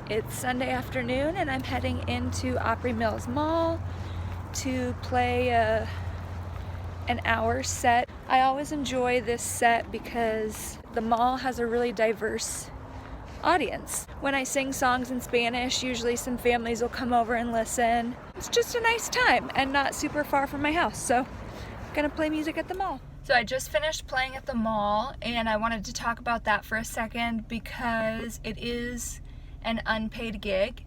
It's Sunday afternoon and I'm heading into Opry Mills Mall to play an hour set. I always enjoy this set because the mall has a really diverse audience. When I sing songs in Spanish, usually some families will come over and listen. It's just a nice time and not super far from my house, so I'm gonna play music at the mall. So I just finished playing at the mall and I wanted to talk about that for a second because it is an unpaid gig.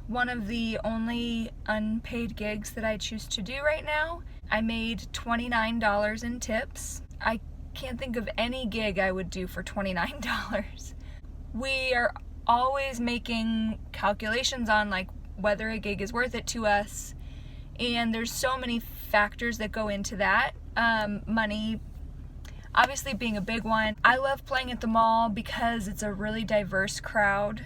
One of the only unpaid gigs that I choose to do right now. I made $29 in tips. I can't think of any gig I would do for $29. We are always making calculations on like whether a gig is worth it to us, and there's so many factors that go into that. Money obviously being a big one. I love playing at the mall because it's a really diverse crowd.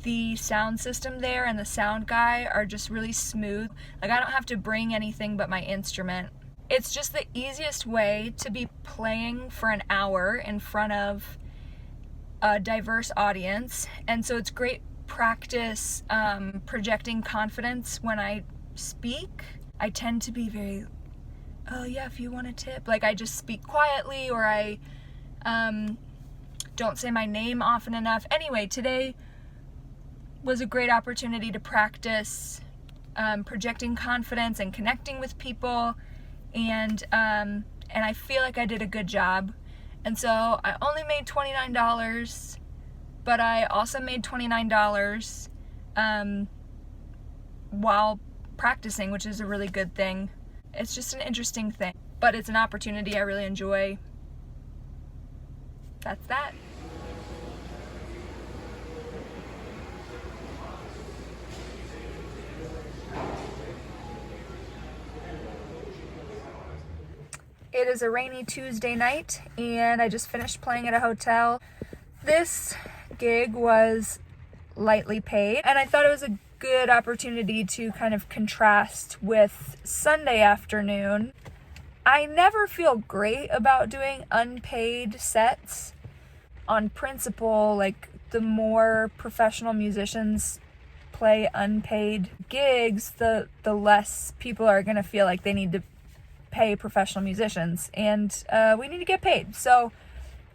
The sound system there and the sound guy are just really smooth. Like, I don't have to bring anything but my instrument. It's just the easiest way to be playing for an hour in front of a diverse audience, and so it's great practice projecting confidence when I speak. I tend to be very, oh yeah, if you want a tip, like I just speak quietly, or I don't say my name often enough. Anyway, today was a great opportunity to practice projecting confidence and connecting with people, and I feel like I did a good job. And so I only made $29, but I also made $29 while practicing, which is a really good thing. It's just an interesting thing, but it's an opportunity I really enjoy. That's that. It is a rainy Tuesday night and I just finished playing at a hotel. This gig was lightly paid and I thought it was a good opportunity to kind of contrast with Sunday afternoon. I never feel great about doing unpaid sets. On principle, like, the more professional musicians play unpaid gigs, the less people are gonna feel like they need to pay professional musicians, and we need to get paid. So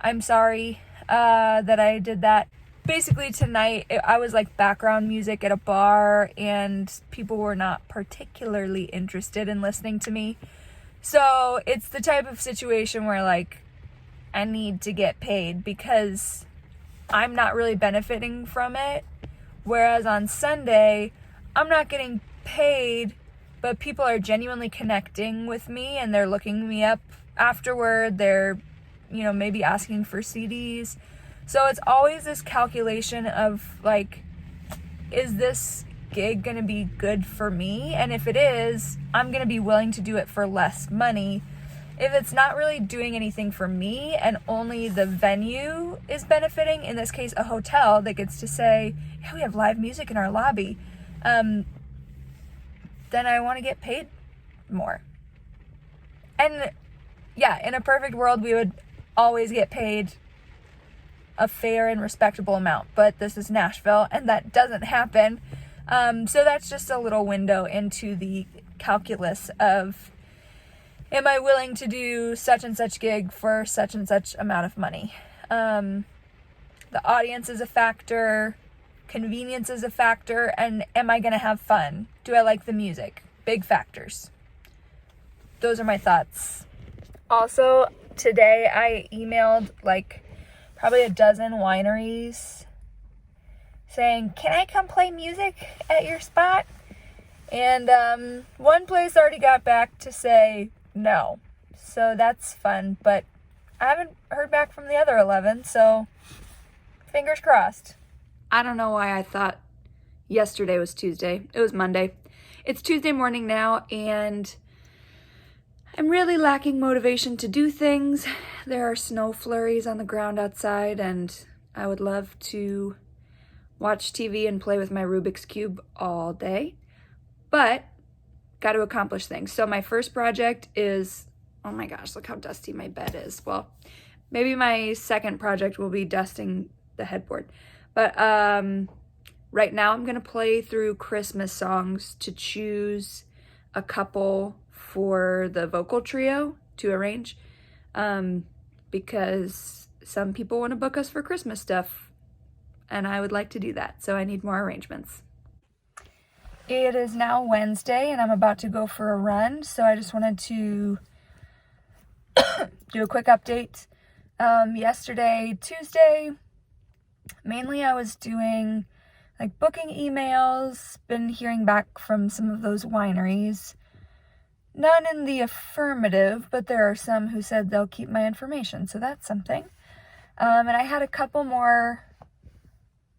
I'm sorry that I did that. Basically tonight I was like background music at a bar and people were not particularly interested in listening to me. So it's the type of situation where like I need to get paid because I'm not really benefiting from it. Whereas on Sunday I'm not getting paid, but people are genuinely connecting with me and they're looking me up afterward. They're, maybe asking for CDs. So it's always this calculation of like, is this gig gonna be good for me? And if it is, I'm gonna be willing to do it for less money. If it's not really doing anything for me and only the venue is benefiting, in this case a hotel that gets to say, yeah, we have live music in our lobby, then I want to get paid more. And yeah, in a perfect world, we would always get paid a fair and respectable amount, but this is Nashville and that doesn't happen. So that's just a little window into the calculus of, am I willing to do such and such gig for such and such amount of money? The audience is a factor. Convenience is a factor, and am I going to have fun? Do I like the music? Big factors. Those are my thoughts. Also, today I emailed like probably a dozen wineries saying, can I come play music at your spot? And one place already got back to say no. So that's fun, but I haven't heard back from the other 11, so fingers crossed. I don't know why I thought yesterday was Tuesday. It was Monday. It's Tuesday morning now, and I'm really lacking motivation to do things. There are snow flurries on the ground outside, and I would love to watch TV and play with my Rubik's Cube all day, but got to accomplish things. So my first project is, oh my gosh, look how dusty my bed is. Well, maybe my second project will be dusting the headboard. But Right now I'm gonna play through Christmas songs to choose a couple for the vocal trio to arrange, because some people want to book us for Christmas stuff, and I would like to do that, so I need more arrangements. It is now Wednesday, and I'm about to go for a run, so I just wanted to do a quick update. Yesterday, Tuesday, mainly I was doing like booking emails, been hearing back from some of those wineries. None in the affirmative, but there are some who said they'll keep my information, so that's something. And I had a couple more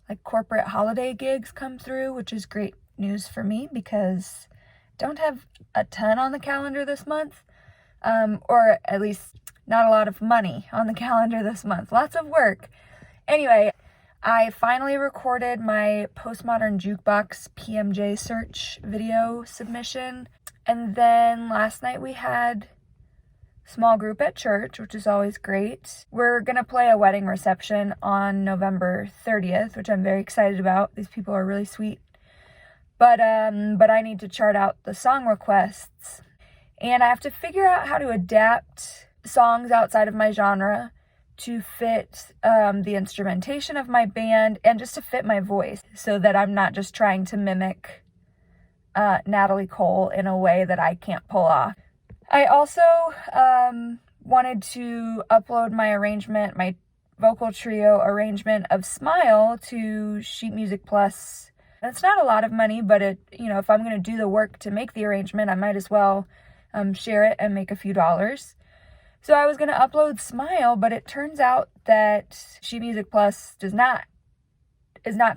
like corporate holiday gigs come through, which is great news for me because I don't have a ton on the calendar this month, or at least not a lot of money on the calendar this month. Lots of work. Anyway, I finally recorded my Postmodern Jukebox PMJ search video submission. And then last night we had small group at church, which is always great. We're gonna play a wedding reception on November 30th, which I'm very excited about. These people are really sweet. But I need to chart out the song requests. And I have to figure out how to adapt songs outside of my genre to fit the instrumentation of my band and just to fit my voice so that I'm not just trying to mimic Natalie Cole in a way that I can't pull off. I also wanted to upload my arrangement, my vocal trio arrangement of Smile to Sheet Music Plus. And it's not a lot of money, but if I'm going to do the work to make the arrangement, I might as well share it and make a few dollars. So I was going to upload Smile, but it turns out that Sheet Music Plus is not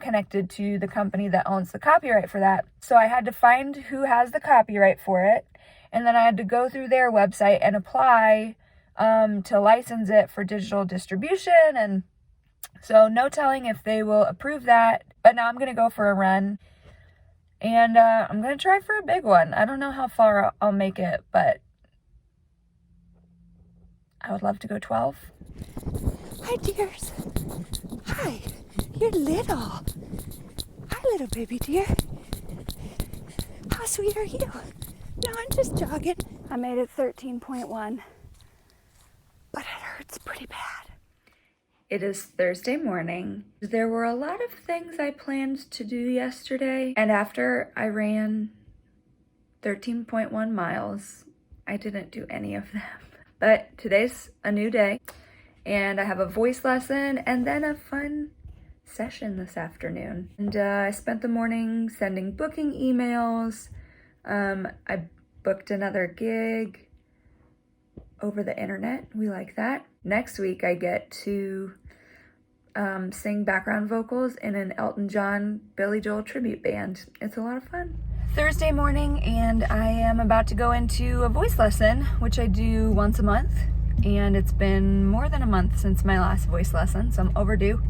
connected to the company that owns the copyright for that. So I had to find who has the copyright for it, and then I had to go through their website and apply to license it for digital distribution, and so no telling if they will approve that. But now I'm going to go for a run, and I'm going to try for a big one. I don't know how far I'll make it, but I would love to go 12. Hi, dears. Hi. You're little. Hi, little baby dear. How sweet are you? No, I'm just jogging. I made it 13.1. But it hurts pretty bad. It is Thursday morning. There were a lot of things I planned to do yesterday, and after I ran 13.1 miles, I didn't do any of them. But today's a new day, and I have a voice lesson and then a fun session this afternoon. And I spent the morning sending booking emails. I booked another gig over the internet. We like that. Next week I get to sing background vocals in an Elton John, Billy Joel tribute band. It's a lot of fun. Thursday morning, and I am about to go into a voice lesson, which I do once a month, and it's been more than a month since my last voice lesson, so I'm overdue.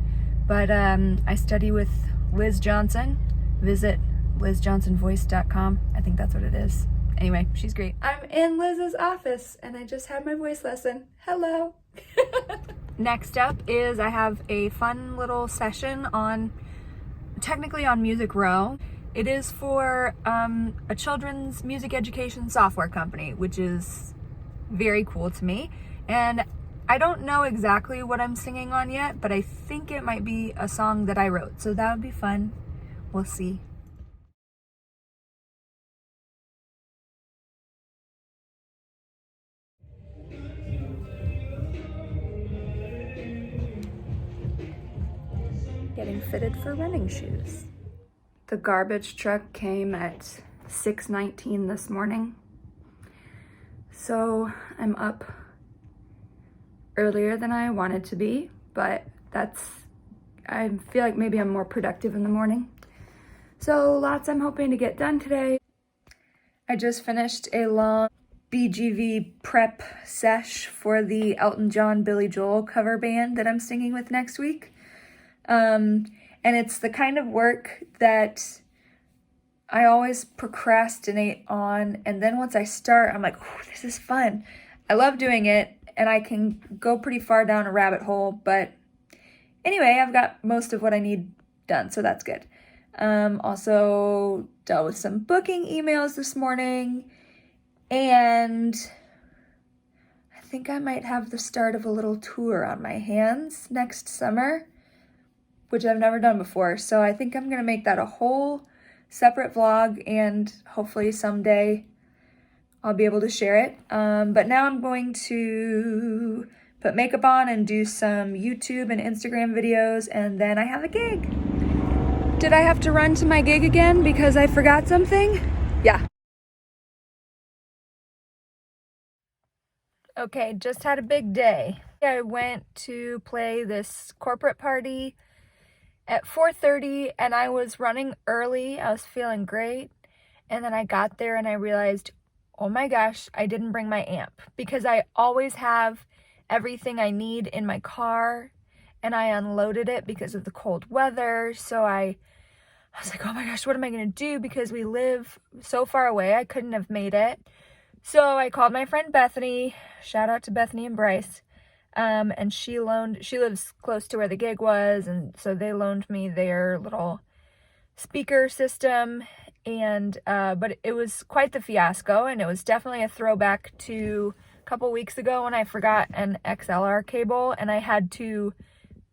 But I study with Liz Johnson. Visit lizjohnsonvoice.com. I think that's what it is. Anyway, she's great. I'm in Liz's office, and I just had my voice lesson. Hello. Next up is I have a fun little session technically on Music Row. It is for a children's music education software company, which is very cool to me. And I don't know exactly what I'm singing on yet, but I think it might be a song that I wrote. So that would be fun. We'll see. Getting fitted for running shoes. The garbage truck came at 6:19 this morning. So I'm up earlier than I wanted to be, but I feel like maybe I'm more productive in the morning. So lots I'm hoping to get done today. I just finished a long BGV prep sesh for the Elton John, Billy Joel cover band that I'm singing with next week. And it's the kind of work that I always procrastinate on, and then once I start, I'm like, oh, this is fun. I love doing it, and I can go pretty far down a rabbit hole, but anyway, I've got most of what I need done, so that's good. Also dealt with some booking emails this morning, and I think I might have the start of a little tour on my hands next summer, which I've never done before. So I think I'm gonna make that a whole separate vlog, and hopefully someday I'll be able to share it. But now I'm going to put makeup on and do some YouTube and Instagram videos, and then I have a gig. Did I have to run to my gig again because I forgot something? Yeah. Okay, just had a big day. I went to play this corporate party at 4:30 and I was running early. I was feeling great. And then I got there and I realized, oh my gosh, I didn't bring my amp, because I always have everything I need in my car, and I unloaded it because of the cold weather. So I was like, oh my gosh, what am I gonna do? Because we live so far away, I couldn't have made it. So I called my friend Bethany, shout out to Bethany and Bryce, and she lives close to where the gig was, and so they loaned me their little speaker system, and but it was quite the fiasco, and it was definitely a throwback to a couple weeks ago when I forgot an XLR cable, and I had to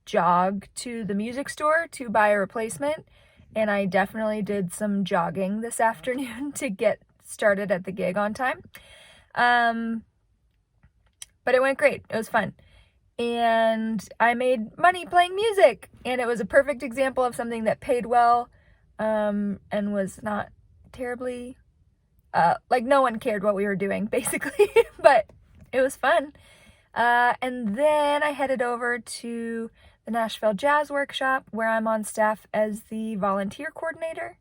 jog to the music store to buy a replacement. And I definitely did some jogging this afternoon to get started at the gig on time. But it went great. It was fun. And I made money playing music. And it was a perfect example of something that paid well, and was not terribly, like no one cared what we were doing, basically. But it was fun. And then I headed over to the Nashville Jazz Workshop, where I'm on staff as the volunteer coordinator,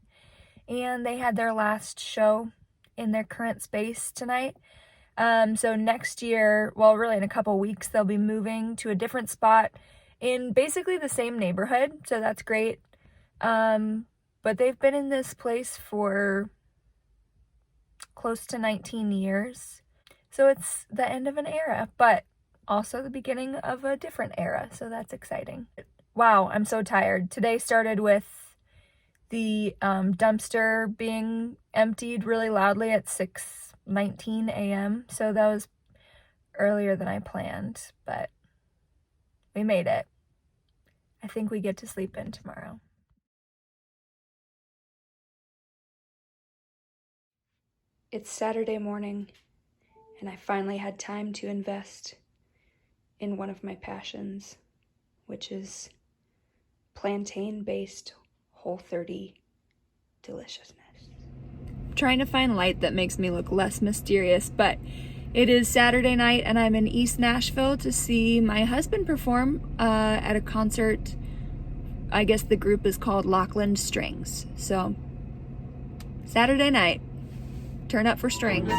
and they had their last show in their current space tonight. So next year, well, really in a couple weeks, they'll be moving to a different spot in basically the same neighborhood, so that's great. But they've been in this place for close to 19 years, so it's the end of an era, but also the beginning of a different era, so that's exciting. Wow, I'm so tired. Today started with the dumpster being emptied really loudly at 6:19 a.m., so that was earlier than I planned, but we made it. I think we get to sleep in tomorrow. It's Saturday morning, and I finally had time to invest in one of my passions, which is plantain-based Whole30 deliciousness. I'm trying to find light that makes me look less mysterious, but it is Saturday night and I'm in East Nashville to see my husband perform at a concert. I guess the group is called Lockland Strings. So Saturday night, turn up for strings.